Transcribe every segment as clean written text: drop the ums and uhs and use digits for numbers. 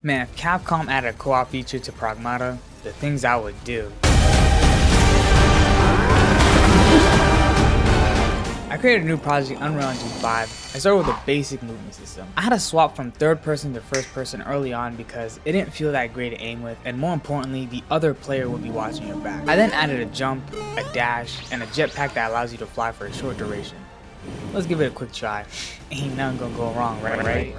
Man, if Capcom added a co-op feature to Pragmata, the things I would do. I created a new project, Unreal Engine 5. I started with a basic movement system. I had to swap from third person to first person early on because it didn't feel that great to aim with, and more importantly, the other player would be watching your back. I then added a jump, a dash, and a jetpack that allows you to fly for a short duration. Let's give it a quick try. Ain't nothing gonna go wrong, right?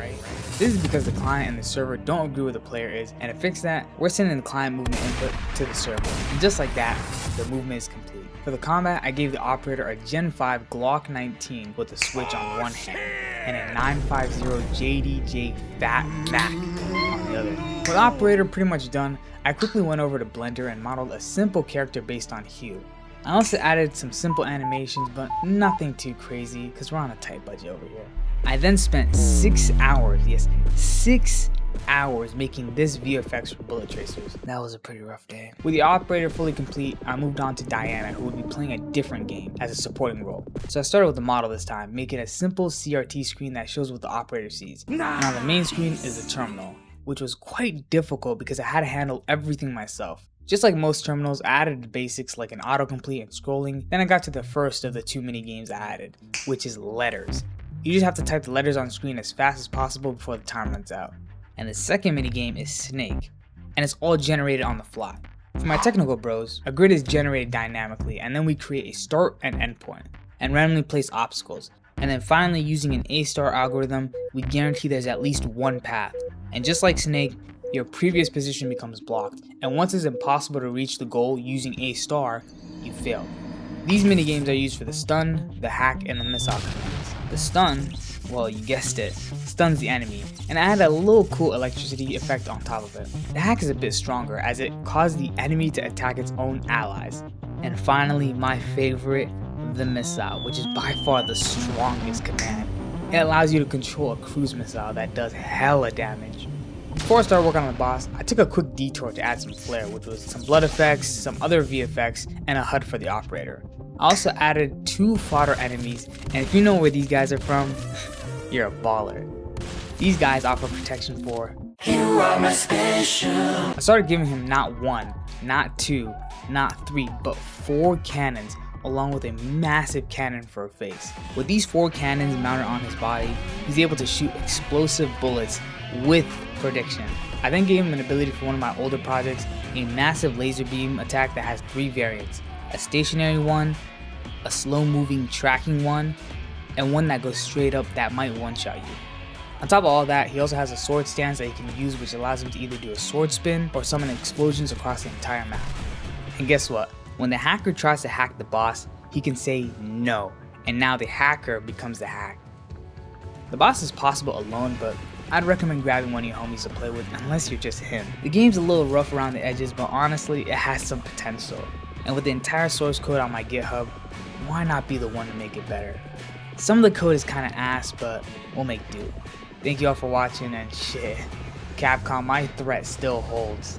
This is because the client and the server don't agree where the player is, and to fix that, we're sending the client movement input to the server. And just like that, the movement is complete. For the combat, I gave the operator a Gen 5 Glock 19 with a switch on one hand, and a 950 JDJ Fat Mac on the other. With the operator pretty much done, I quickly went over to Blender and modeled a simple character based on Hugh. I also added some simple animations, but nothing too crazy because we're on a tight budget over here. I then spent 6 hours, yes, 6 hours making this VFX for bullet tracers. That was a pretty rough day. With the operator fully complete, I moved on to Diana, who would be playing a different game as a supporting role. So I started with the model this time, making a simple CRT screen that shows what the operator sees. And on the main screen is the terminal, which was quite difficult because I had to handle everything myself. Just like most terminals, I added the basics like an autocomplete and scrolling. Then I got to the first of the two mini games I added, which is letters. You just have to type the letters on screen as fast as possible before the time runs out. And the second mini game is Snake, and it's all generated on the fly. For my technical bros, a grid is generated dynamically, and then we create a start and end point, and randomly place obstacles. And then finally, using an A-star algorithm, we guarantee there's at least one path. And just like Snake, your previous position becomes blocked, and once it's impossible to reach the goal using A-star, you fail. These minigames are used for the stun, the hack, and the missile commands. The stun, well, you guessed it, stuns the enemy, and I added a little cool electricity effect on top of it. The hack is a bit stronger as it causes the enemy to attack its own allies. And finally, my favorite, the missile, which is by far the strongest command. It allows you to control a cruise missile that does hella damage. Before I started working on the boss, I took a quick detour to add some flair, which was some blood effects, some other VFX, and a HUD for the operator. I also added 2 fodder enemies, and if you know where these guys are from, you're a baller. These guys offer protection for You are my special. I started giving him not 1, not 2, not 3, but 4 cannons, along with a massive cannon for a face. With these 4 cannons mounted on his body, he's able to shoot explosive bullets with prediction. I then gave him an ability for one of my older projects, a massive laser beam attack that has 3 variants, a stationary one, a slow moving tracking one, and one that goes straight up that might one-shot you. On top of all that, he also has a sword stance that he can use, which allows him to either do a sword spin or summon explosions across the entire map. And guess what? When the hacker tries to hack the boss, he can say no, and now the hacker becomes the hack. The boss is possible alone, but I'd recommend grabbing one of your homies to play with unless you're just him. The game's a little rough around the edges, but honestly, it has some potential. And with the entire source code on my GitHub, why not be the one to make it better? Some of the code is kinda ass, but we'll make do. Thank you all for watching, and shit, Capcom, my threat still holds.